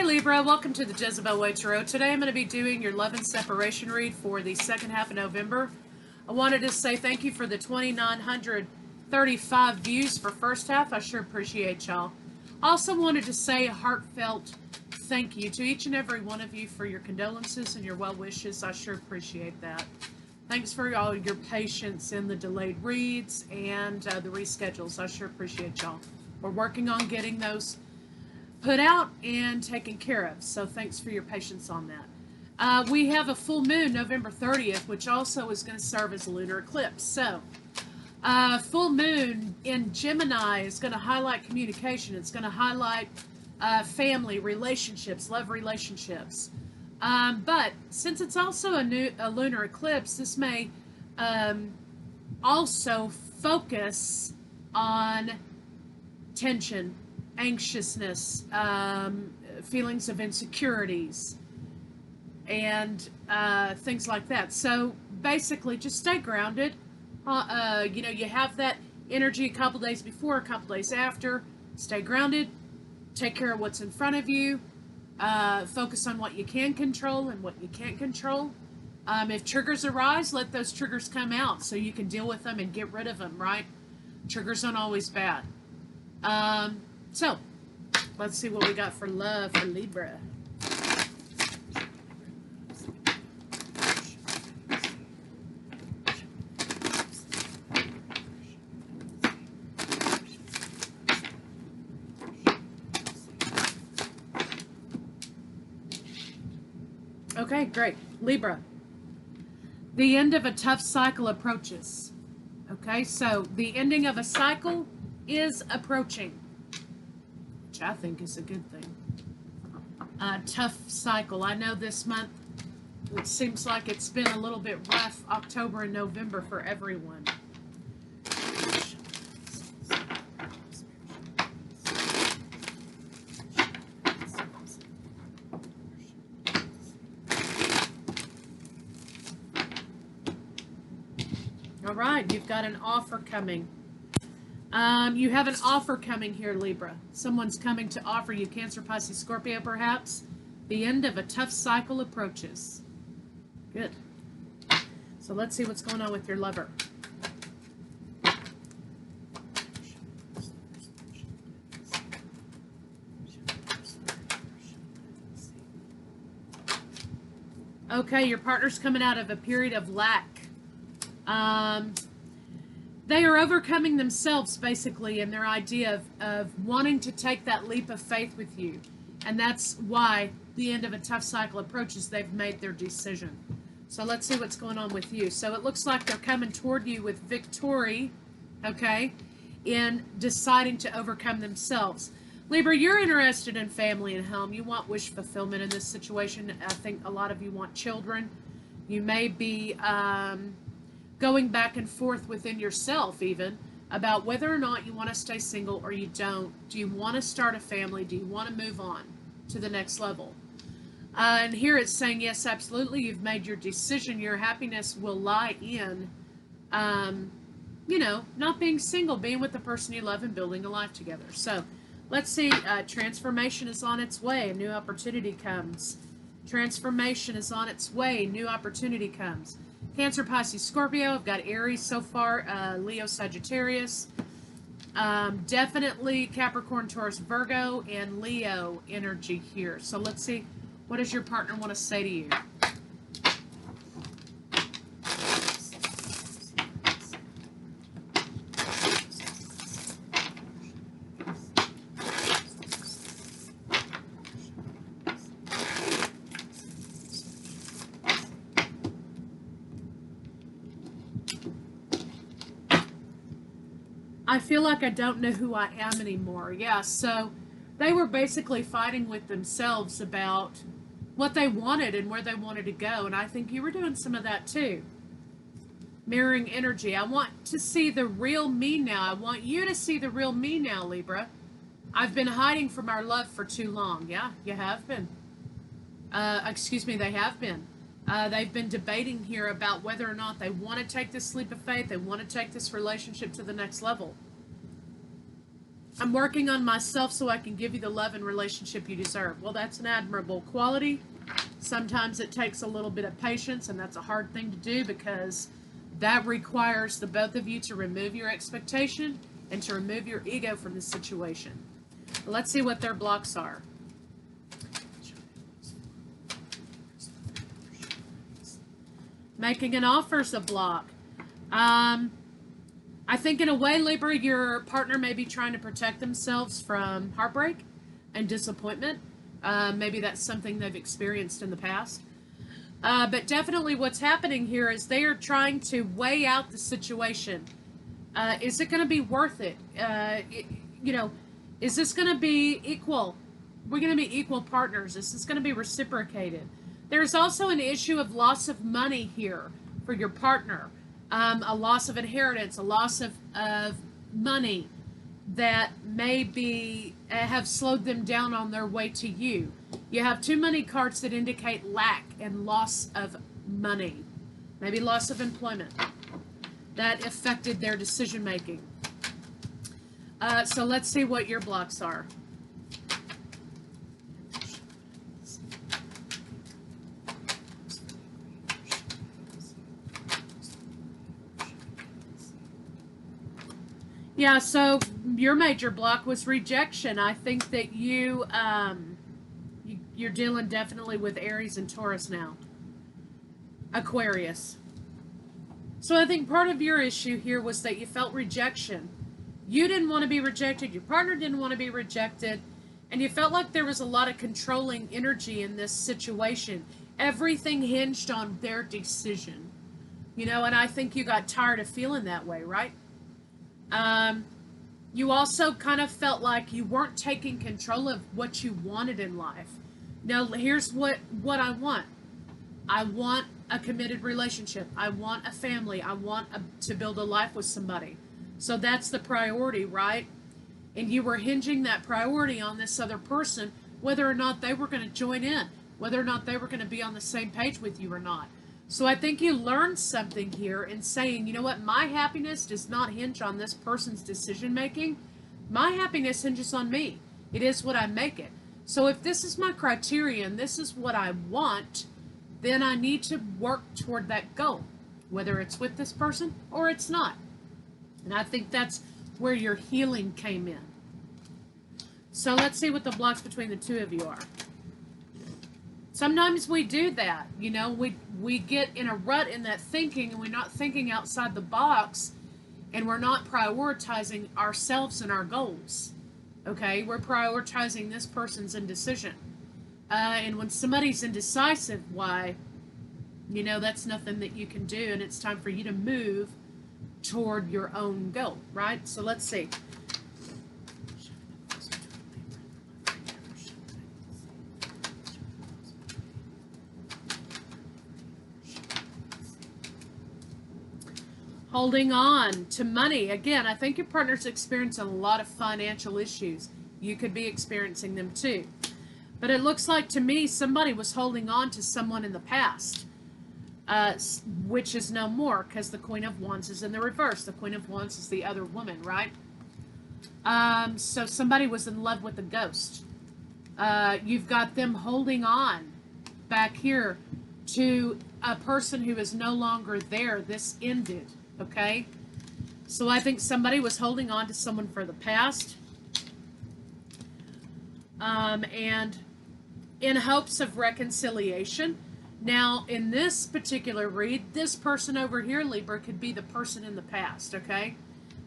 Libra, welcome to the Jezebel Way Tarot. Today I'm going to be doing your love and separation read for the second half of November. I wanted to say thank you for the 2,935 views for first half. I sure appreciate y'all. I also wanted to say a heartfelt thank you to each and every one of you for your condolences and your well wishes. I sure appreciate that. Thanks for all your patience in the delayed reads and the reschedules. I sure appreciate y'all. We're working on getting those put out and taken care of. So thanks for your patience on that. We have a full moon November 30th, which also is going to serve as a lunar eclipse. So full moon in Gemini is going to highlight communication. It's going to highlight family, relationships, love relationships. But since it's also a lunar eclipse, this may also focus on tension, anxiousness, feelings of insecurities, and things like that. So basically, just stay grounded. You have that energy a couple days before, a couple days after. Stay grounded. Take care of what's in front of you. Focus on what you can control and what you can't control. If triggers arise, let those triggers come out so you can deal with them and get rid of them, right? Triggers aren't always bad. So, let's see what we got for love for Libra. Okay, great. Libra. The end of a tough cycle approaches. Okay, so the ending of a cycle is approaching, which I think is a good thing. Tough cycle. I know this month it seems like it's been a little bit rough, October and November for everyone. All right, you've got an offer coming. You have an offer coming here, Libra. Someone's coming to offer you, Cancer, Pisces, Scorpio, perhaps. The end of a tough cycle approaches. Good. So let's see what's going on with your lover. Okay, your partner's coming out of a period of lack. They are overcoming themselves, basically, in their idea of wanting to take that leap of faith with you. And that's why the end of a tough cycle approaches. They've made their decision. So let's see what's going on with you. So it looks like they're coming toward you with victory, okay, in deciding to overcome themselves. Libra, you're interested in family and home. You want wish fulfillment in this situation. I think a lot of you want children. You may be going back and forth within yourself even about whether or not you want to stay single or you don't. Do you want to start a family? Do you want to move on to the next level? And here it's saying, yes, absolutely, you've made your decision. Your happiness will lie in, not being single, being with the person you love and building a life together. So let's see, transformation is on its way. A new opportunity comes. Transformation is on its way. New opportunity comes. Cancer, Pisces, Scorpio. I've got Aries so far. Leo, Sagittarius. Definitely Capricorn, Taurus, Virgo, and Leo energy here. So let's see. What does your partner want to say to you? I feel like I don't know who I am anymore. Yeah, so they were basically fighting with themselves about what they wanted and where they wanted to go. And I think you were doing some of that too. Mirroring energy. I want to see the real me now. I want you to see the real me now, Libra. I've been hiding from our love for too long. Yeah, you have been. They have been. They've been debating here about whether or not they want to take this leap of faith. They want to take this relationship to the next level. I'm working on myself so I can give you the love and relationship you deserve. Well, that's an admirable quality. Sometimes it takes a little bit of patience, and that's a hard thing to do because that requires the both of you to remove your expectation and to remove your ego from the situation. Let's see what their blocks are. Making an offer is a block. I think in a way, Libra, your partner may be trying to protect themselves from heartbreak and disappointment. Maybe that's something they've experienced in the past. But definitely what's happening here is they are trying to weigh out the situation. Is it going to be worth it? Is this going to be equal? We're going to be equal partners. Is this going to be reciprocated? There's also an issue of loss of money here for your partner. A loss of inheritance, a loss of money that may have slowed them down on their way to you. You have too many cards that indicate lack and loss of money, maybe loss of employment that affected their decision making. So let's see what your blocks are. Yeah, so your major block was rejection. I think that you're dealing definitely with Aries and Taurus now. Aquarius. So I think part of your issue here was that you felt rejection. You didn't want to be rejected. Your partner didn't want to be rejected. And you felt like there was a lot of controlling energy in this situation. Everything hinged on their decision. And I think you got tired of feeling that way, right? You also kind of felt like you weren't taking control of what you wanted in life. Now, here's what I want. I want a committed relationship. I want a family. I want to build a life with somebody. So that's the priority, right? And you were hinging that priority on this other person, whether or not they were going to join in, whether or not they were going to be on the same page with you or not. So I think you learned something here in saying, you know what, my happiness does not hinge on this person's decision making. My happiness hinges on me. It is what I make it. So if this is my criterion, this is what I want, then I need to work toward that goal, whether it's with this person or it's not. And I think that's where your healing came in. So let's see what the blocks between the two of you are. Sometimes we do that, we get in a rut in that thinking, and we're not thinking outside the box, and we're not prioritizing ourselves and our goals. Okay, we're prioritizing this person's indecision. And when somebody's indecisive, why, that's nothing that you can do, and it's time for you to move toward your own goal, right? So let's see. Holding on to money. Again, I think your partner's experiencing a lot of financial issues. You could be experiencing them too. But it looks like to me somebody was holding on to someone in the past, which is no more because the Queen of Wands is in the reverse. The Queen of Wands is the other woman, right? So somebody was in love with a ghost. You've got them holding on back here to a person who is no longer there. This ended. Okay, so I think somebody was holding on to someone for the past, and in hopes of reconciliation. Now, in this particular read, this person over here, Libra, could be the person in the past, okay?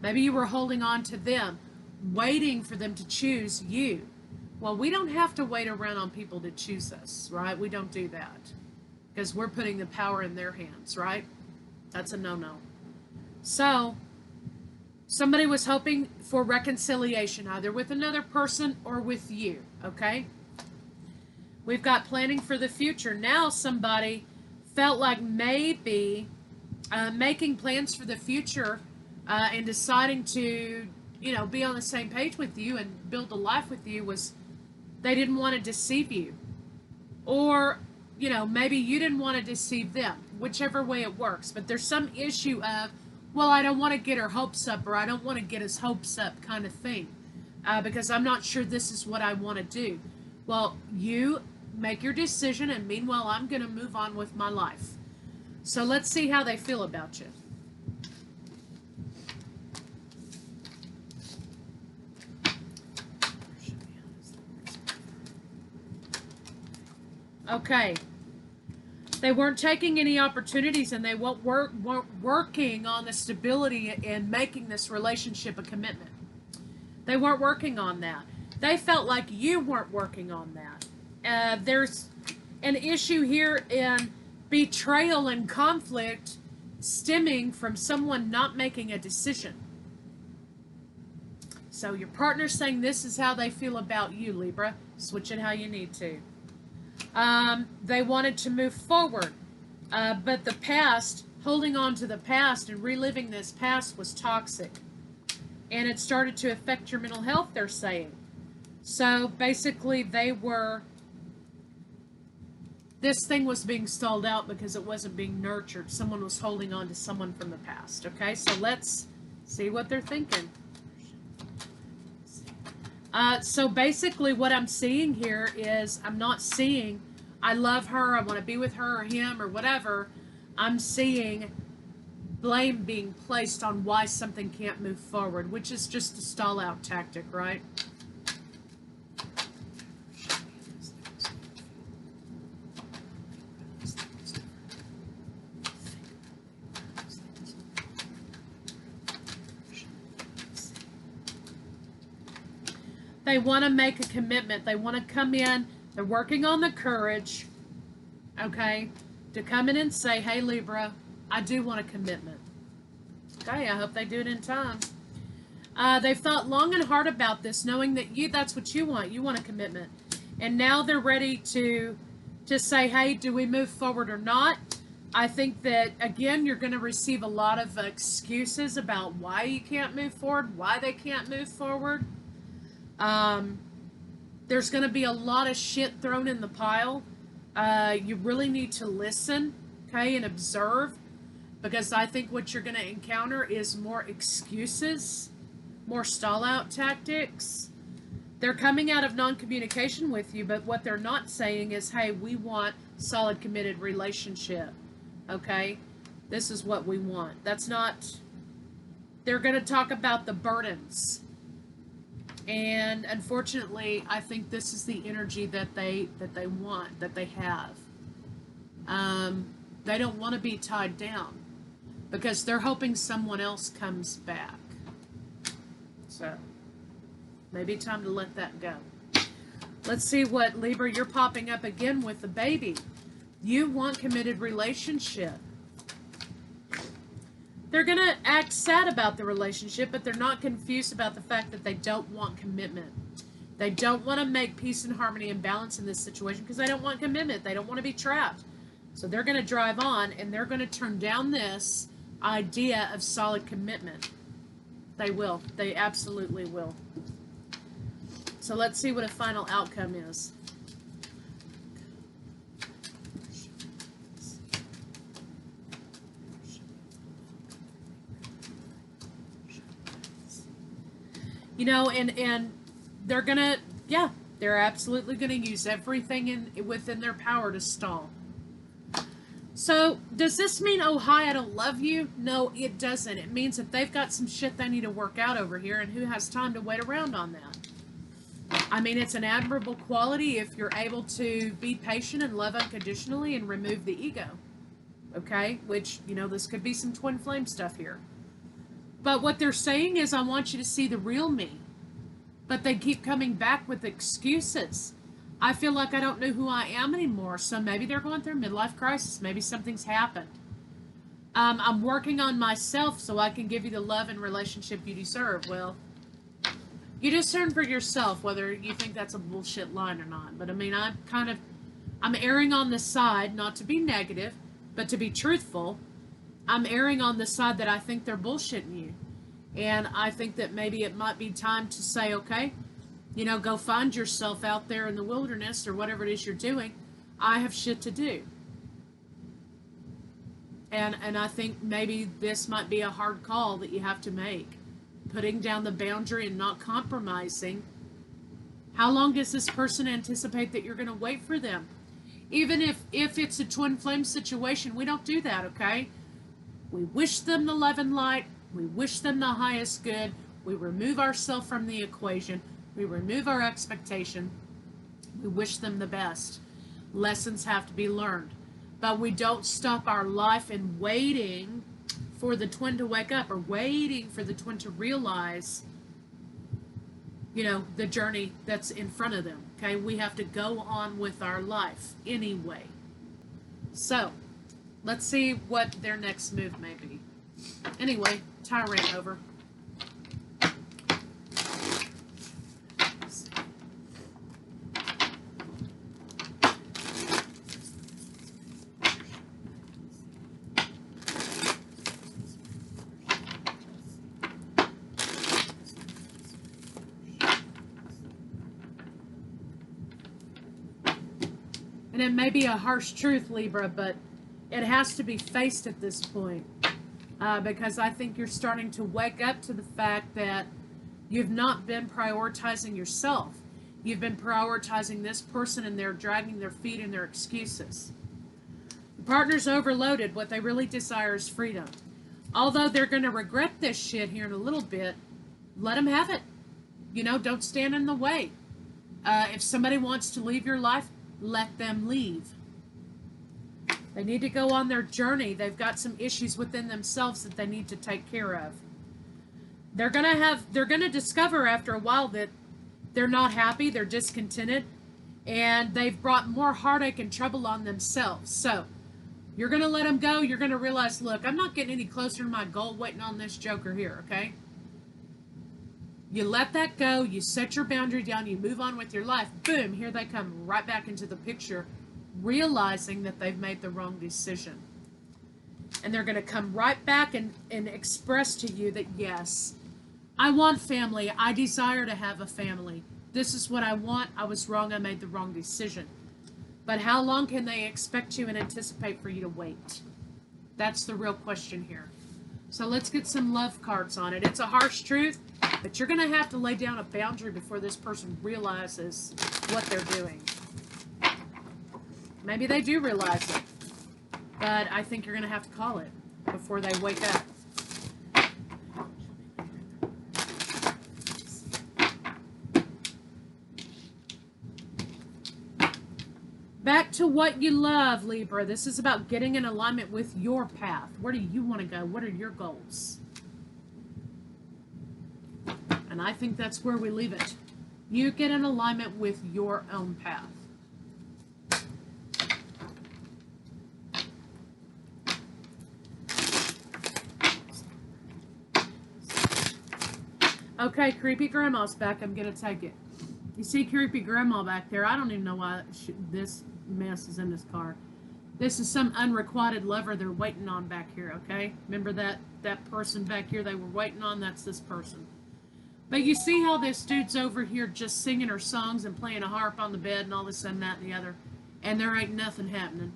Maybe you were holding on to them, waiting for them to choose you. Well, we don't have to wait around on people to choose us, right? We don't do that because we're putting the power in their hands, right? That's a no-no. So, somebody was hoping for reconciliation, either with another person or with you, okay? We've got planning for the future. Now somebody felt like maybe making plans for the future and deciding to, be on the same page with you and build a life with you was they didn't want to deceive you. Or, maybe you didn't want to deceive them, whichever way it works. But there's some issue of, well, I don't want to get her hopes up, or I don't want to get his hopes up kind of thing. because I'm not sure this is what I want to do. Well, you make your decision, and meanwhile, I'm going to move on with my life. So let's see how they feel about you. Okay. They weren't taking any opportunities, and they weren't working on the stability and making this relationship a commitment. They weren't working on that. They felt like you weren't working on that. There's an issue here in betrayal and conflict stemming from someone not making a decision. So your partner's saying this is how they feel about you, Libra. Switch it how you need to. They wanted to move forward, but the past, holding on to the past and reliving this past was toxic. And it started to affect your mental health, they're saying. So basically this thing was being stalled out because it wasn't being nurtured. Someone was holding on to someone from the past. Okay, so let's see what they're thinking. So basically what I'm seeing here is, I'm not seeing I love her, I want to be with her or him or whatever. I'm seeing blame being placed on why something can't move forward, which is just a stall out tactic, right? They want to make a commitment. They want to come in. They're working on the courage, okay, to come in and say, hey, Libra, I do want a commitment. Okay, I hope they do it in time. They've thought long and hard about this, knowing that that's what you want. You want a commitment. And now they're ready to say, hey, do we move forward or not? I think that, again, you're going to receive a lot of excuses about why you can't move forward, why they can't move forward. There's going to be a lot of shit thrown in the pile. You really need to listen, okay, and observe, because I think what you're going to encounter is more excuses, more stall-out tactics. They're coming out of non-communication with you, but what they're not saying is, hey, we want solid, committed relationship, okay? This is what we want. That's not... They're going to talk about the burdens. And unfortunately, I think this is the energy that they want, that they have. They don't want to be tied down because they're hoping someone else comes back. So maybe time to let that go. Let's see what, Libra, you're popping up again with the baby. You want committed relationship. They're going to act sad about the relationship, but they're not confused about the fact that they don't want commitment. They don't want to make peace and harmony and balance in this situation because they don't want commitment. They don't want to be trapped. So they're going to drive on, and they're going to turn down this idea of solid commitment. They will. They absolutely will. So let's see what a final outcome is. You know, and they're gonna, yeah, they're absolutely gonna use everything within their power to stall. So, does this mean, oh, hi, I don't love you? No, it doesn't. It means that they've got some shit they need to work out over here, and who has time to wait around on that? I mean, it's an admirable quality if you're able to be patient and love unconditionally and remove the ego. Okay? Which, you know, this could be some twin flame stuff here. But what they're saying is, I want you to see the real me. But they keep coming back with excuses. I feel like I don't know who I am anymore. So maybe they're going through a midlife crisis. Maybe something's happened. I'm working on myself so I can give you the love and relationship you deserve. Well, you discern for yourself whether you think that's a bullshit line or not. But I mean, I'm erring on the side, not to be negative, but to be truthful. I'm erring on the side that I think they're bullshitting you. And I think that maybe it might be time to say, okay, you know, go find yourself out there in the wilderness or whatever it is you're doing. I have shit to do. And I think maybe this might be a hard call that you have to make. putting down the boundary and not compromising, how long does this person anticipate that you're going to wait for them? Even if it's a twin flame situation, we don't do that, okay? We wish them the love and light. We wish them the highest good. We remove ourselves from the equation. We remove our expectation. We wish them the best. Lessons have to be learned. But we don't stop our life in waiting for the twin to wake up or waiting for the twin to realize, you know, the journey that's in front of them. Okay, we have to go on with our life anyway. So, let's see what their next move may be. Anyway, Ty ran over. And it may be a harsh truth, Libra, but it has to be faced at this point. Because I think you're starting to wake up to the fact that you've not been prioritizing yourself. You've been prioritizing this person, and they're dragging their feet in their excuses. The partner's overloaded. What they really desire is freedom. Although they're going to regret this shit here in a little bit, let them have it. You know, don't stand in the way. If somebody wants to leave your life, let them leave. They need to go on their journey. They've got some issues within themselves that they need to take care of. They're gonna discover after a while that they're not happy, they're discontented, and they've brought more heartache and trouble on themselves. So you're gonna let them go. You're gonna realize, look, I'm not getting any closer to my goal waiting on this joker here, okay? You let that go, you set your boundary down, you move on with your life. Boom, here they come right back into the picture, realizing that they've made the wrong decision. And they're going to come right back and express to you that, yes, I want family. I desire to have a family. This is what I want. I was wrong. I made the wrong decision. But how long can they expect you and anticipate for you to wait? That's the real question here. So let's get some love cards on it. It's a harsh truth, but you're going to have to lay down a boundary before this person realizes what they're doing. Maybe they do realize it, but I think you're going to have to call it before they wake up. Back to what you love, Libra. This is about getting in alignment with your path. Where do you want to go? What are your goals? And I think that's where we leave it. You get in alignment with your own path. Okay, creepy grandma's back. I'm going to take it. You see creepy grandma back there. I don't even know why this mess is in this car. This is some unrequited lover they're waiting on back here, okay? Remember that person back here they were waiting on? That's this person. But you see how this dude's over here just singing her songs and playing a harp on the bed and all this and that and the other. And there ain't nothing happening.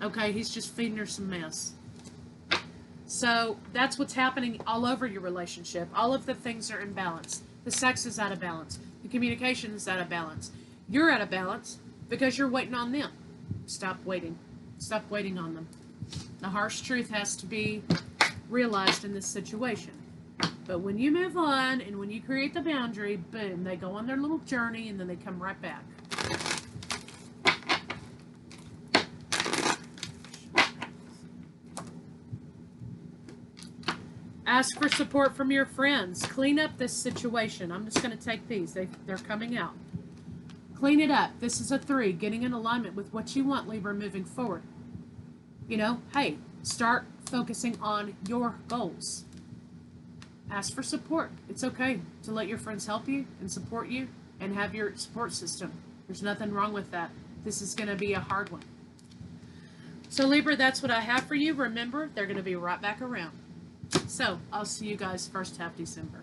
Okay, he's just feeding her some mess. So that's what's happening all over your relationship. All of the things are in balance. The sex is out of balance. The communication is out of balance. You're out of balance because you're waiting on them. Stop waiting. Stop waiting on them. The harsh truth has to be realized in this situation. But when you move on and when you create the boundary, boom, they go on their little journey and then they come right back. Ask for support from your friends. Clean up this situation. I'm just going to take these. They're coming out. Clean it up. This is a 3. Getting in alignment with what you want, Libra, moving forward. You know, hey, start focusing on your goals. Ask for support. It's okay to let your friends help you and support you and have your support system. There's nothing wrong with that. This is going to be a hard one. So, Libra, that's what I have for you. Remember, they're going to be right back around. So, I'll see you guys first half December.